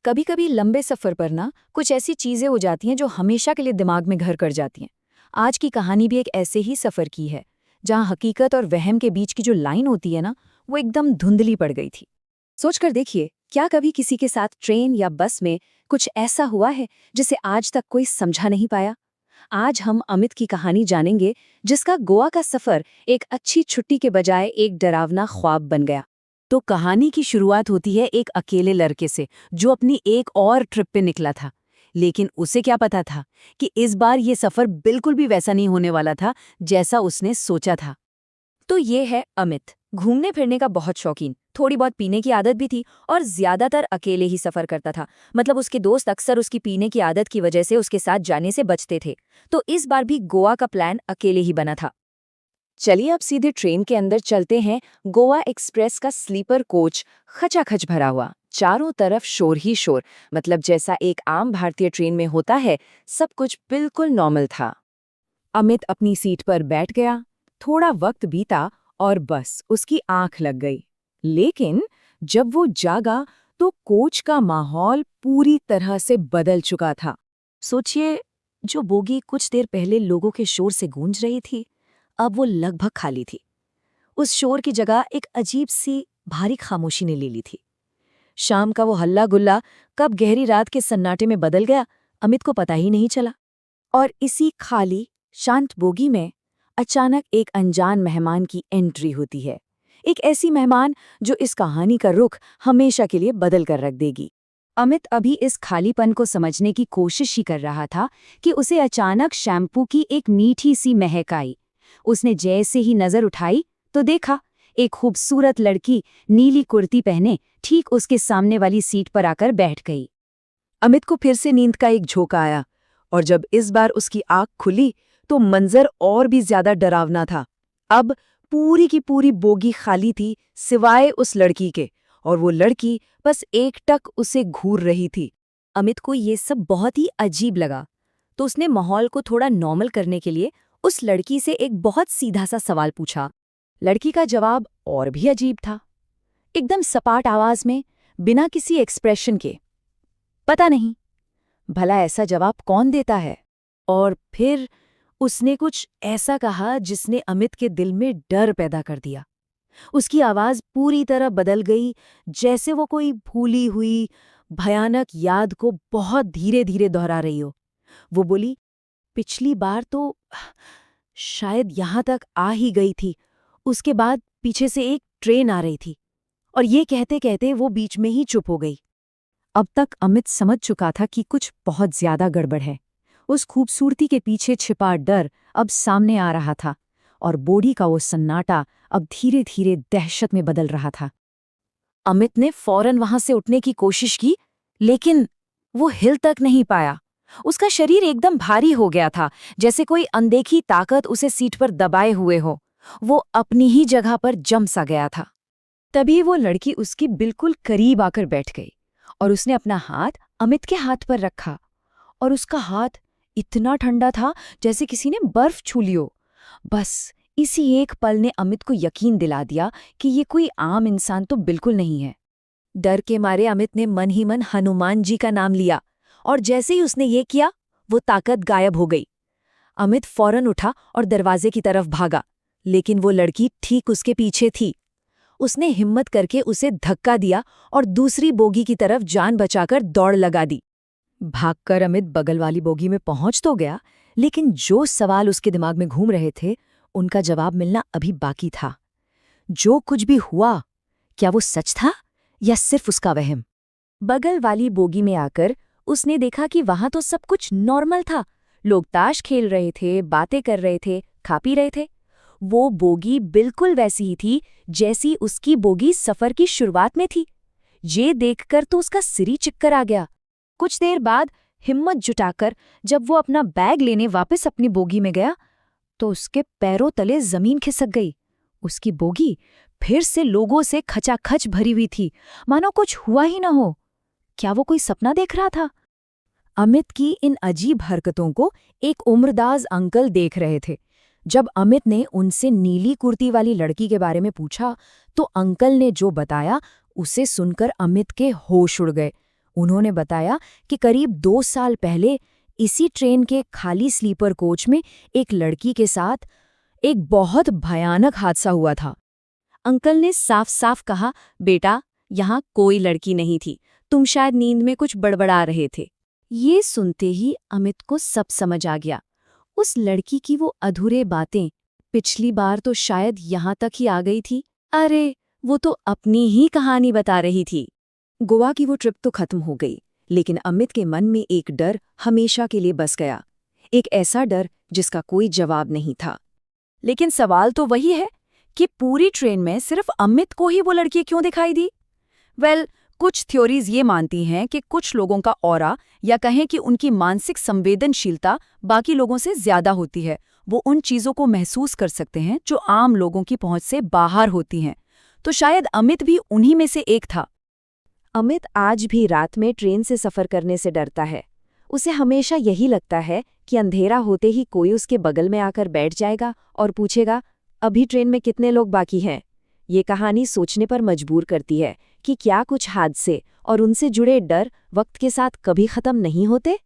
कभी कभी लंबे सफ़र पर ना कुछ ऐसी चीज़ें हो जाती हैं जो हमेशा के लिए दिमाग में घर कर जाती हैं। आज की कहानी भी एक ऐसे ही सफ़र की है, जहाँ हकीकत और वहम के बीच की जो लाइन होती है ना, वो एकदम धुंधली पड़ गई थी। सोचकर देखिए, क्या कभी किसी के साथ ट्रेन या बस में कुछ ऐसा हुआ है जिसे आज तक कोई समझा नहीं पाया। आज हम अमित की कहानी जानेंगे, जिसका गोवा का सफर एक अच्छी छुट्टी के बजाय एक डरावना ख्वाब बन गया। तो कहानी की शुरुआत होती है एक अकेले लड़के से, जो अपनी एक और ट्रिप पे निकला था। लेकिन उसे क्या पता था कि इस बार ये सफ़र बिल्कुल भी वैसा नहीं होने वाला था जैसा उसने सोचा था। तो ये है अमित, घूमने फिरने का बहुत शौकीन, थोड़ी बहुत पीने की आदत भी थी और ज्यादातर अकेले ही सफर करता था। मतलब उसके दोस्त अक्सर उसकी पीने की आदत की वजह से उसके साथ जाने से बचते थे। तो इस बार भी गोवा का प्लान अकेले ही बना था। चलिए अब सीधे ट्रेन के अंदर चलते हैं। गोवा एक्सप्रेस का स्लीपर कोच खचाखच भरा हुआ, चारों तरफ शोर ही शोर, मतलब जैसा एक आम भारतीय ट्रेन में होता है, सब कुछ बिल्कुल नॉर्मल था। अमित अपनी सीट पर बैठ गया। थोड़ा वक्त बीता और बस उसकी आंख लग गई। लेकिन जब वो जागा तो कोच का माहौल पूरी तरह से बदल चुका था। सोचिए, जो बोगी कुछ देर पहले लोगों के शोर से गूंज रही थी, अब वो लगभग खाली थी। उस शोर की जगह एक अजीब सी भारी खामोशी ने ले ली थी। शाम का वो हल्ला गुल्ला कब गहरी रात के सन्नाटे में बदल गया, अमित को पता ही नहीं चला। और इसी खाली शांत बोगी में अचानक एक अनजान मेहमान की एंट्री होती है। एक ऐसी मेहमान जो इस कहानी का रुख हमेशा के लिए बदल कर रख देगी। अमित अभी इस खालीपन को समझने की कोशिश ही कर रहा था कि उसे अचानक शैम्पू की एक मीठी सी महक आई। उसने जैसे ही नजर उठाई तो देखा, एक खूबसूरत लड़की नीली कुर्ती पहने ठीक उसके सामने वाली सीट पर आकर बैठ गई। अमित को फिर से नींद का एक झोंका आया, और जब इस बार उसकी आंख खुली तो मंजर और भी ज्यादा डरावना था। अब पूरी की पूरी बोगी खाली थी, सिवाय उस लड़की के, और वो लड़की बस एकटक उसे घूर रही थी। अमित को ये सब बहुत ही अजीब लगा, तो उसने माहौल को थोड़ा नॉर्मल करने के लिए उस लड़की से एक बहुत सीधा सा सवाल पूछा। लड़की का जवाब और भी अजीब था, एकदम सपाट आवाज में, बिना किसी एक्सप्रेशन के। पता नहीं, भला ऐसा जवाब कौन देता है? और फिर उसने कुछ ऐसा कहा जिसने अमित के दिल में डर पैदा कर दिया। उसकी आवाज पूरी तरह बदल गई, जैसे वो कोई भूली हुई भयानक याद को बहुत धीरे धीरे दोहरा रही हो। वो बोली, पिछली बार तो शायद यहां तक आ ही गई थी, उसके बाद पीछे से एक ट्रेन आ रही थी। और ये कहते कहते वो बीच में ही चुप हो गई। अब तक अमित समझ चुका था कि कुछ बहुत ज्यादा गड़बड़ है। उस खूबसूरती के पीछे छिपा डर अब सामने आ रहा था, और बॉडी का वो सन्नाटा अब धीरे धीरे दहशत में बदल रहा था। अमित ने फौरन वहां से उठने की कोशिश की, लेकिन वो हिल तक नहीं पाया। उसका शरीर एकदम भारी हो गया था, जैसे कोई अनदेखी ताकत उसे सीट पर दबाए हुए हो। वो अपनी ही जगह पर जम सा गया था। तभी वो लड़की उसकी बिल्कुल करीब आकर बैठ गई, और उसने अपना हाथ अमित के हाथ पर रखा। और उसका हाथ इतना ठंडा था जैसे किसी ने बर्फ छू ली हो। बस इसी एक पल ने अमित को यकीन दिला दिया कि ये कोई आम इंसान तो बिल्कुल नहीं है। डर के मारे अमित ने मन ही मन हनुमान जी का नाम लिया, और जैसे ही उसने ये किया, वो ताकत गायब हो गई। अमित फौरन उठा और दरवाजे की तरफ भागा, लेकिन वो लड़की ठीक उसके पीछे थी। उसने हिम्मत करके उसे धक्का दिया और दूसरी बोगी की तरफ जान बचाकर दौड़ लगा दी। भागकर अमित बगल वाली बोगी में पहुंच तो गया, लेकिन जो सवाल उसके दिमाग में घूम रहे थे, उनका जवाब मिलना अभी बाकी था। जो कुछ भी हुआ, क्या वो सच था या सिर्फ उसका वहम? बगल वाली बोगी में आकर उसने देखा कि वहां तो सब कुछ नॉर्मल था। लोग ताश खेल रहे थे, बातें कर रहे थे, खा पी रहे थे। वो बोगी बिल्कुल वैसी ही थी जैसी उसकी बोगी सफर की शुरुआत में थी। ये देखकर तो उसका सिर ही चक्कर आ गया। कुछ देर बाद हिम्मत जुटाकर जब वो अपना बैग लेने वापस अपनी बोगी में गया, तो उसके पैरों तले जमीन खिसक गई। उसकी बोगी फिर से लोगों से खचाखच भरी हुई थी, मानो कुछ हुआ ही न हो। क्या वो कोई सपना देख रहा था? अमित की इन अजीब हरकतों को एक उम्रदाज अंकल देख रहे थे। जब अमित ने उनसे नीली कुर्ती वाली लड़की के बारे में पूछा, तो अंकल ने जो बताया, उसे सुनकर अमित के होश उड़ गए। उन्होंने बताया कि करीब 2 साल पहले इसी ट्रेन के खाली स्लीपर कोच में एक लड़की के साथ एक बहुत भयानक हादसा हुआ था। अंकल ने साफ साफ कहा, बेटा, यहाँ कोई लड़की नहीं थी, तुम शायद नींद में कुछ बड़बड़ा रहे थे। ये सुनते ही अमित को सब समझ आ गया। उस लड़की की वो अधूरे बातें पिछली बार तो शायद यहाँ तक ही आ गई थी। अरे, वो तो अपनी ही कहानी बता रही थी। गोवा की वो ट्रिप तो खत्म हो गई, लेकिन अमित के मन में एक डर हमेशा के लिए बस गया। एक ऐसा डर जिसका कोई जवाब नहीं था। लेकिन सवाल तो वही है कि पूरी ट्रेन में सिर्फ अमित को ही वो लड़की क्यों दिखाई दी? कुछ थ्योरीज ये मानती हैं कि कुछ लोगों का ऑरा, या कहें कि उनकी मानसिक संवेदनशीलता बाकी लोगों से ज्यादा होती है। वो उन चीजों को महसूस कर सकते हैं जो आम लोगों की पहुंच से बाहर होती हैं। तो शायद अमित भी उन्हीं में से एक था। अमित आज भी रात में ट्रेन से सफर करने से डरता है। उसे हमेशा यही लगता है कि अंधेरा होते ही कोई उसके बगल में आकर बैठ जाएगा और पूछेगा, अभी ट्रेन में कितने लोग बाकी हैं? ये कहानी सोचने पर मजबूर करती है कि क्या कुछ हादसे और उनसे जुड़े डर वक्त के साथ कभी खत्म नहीं होते?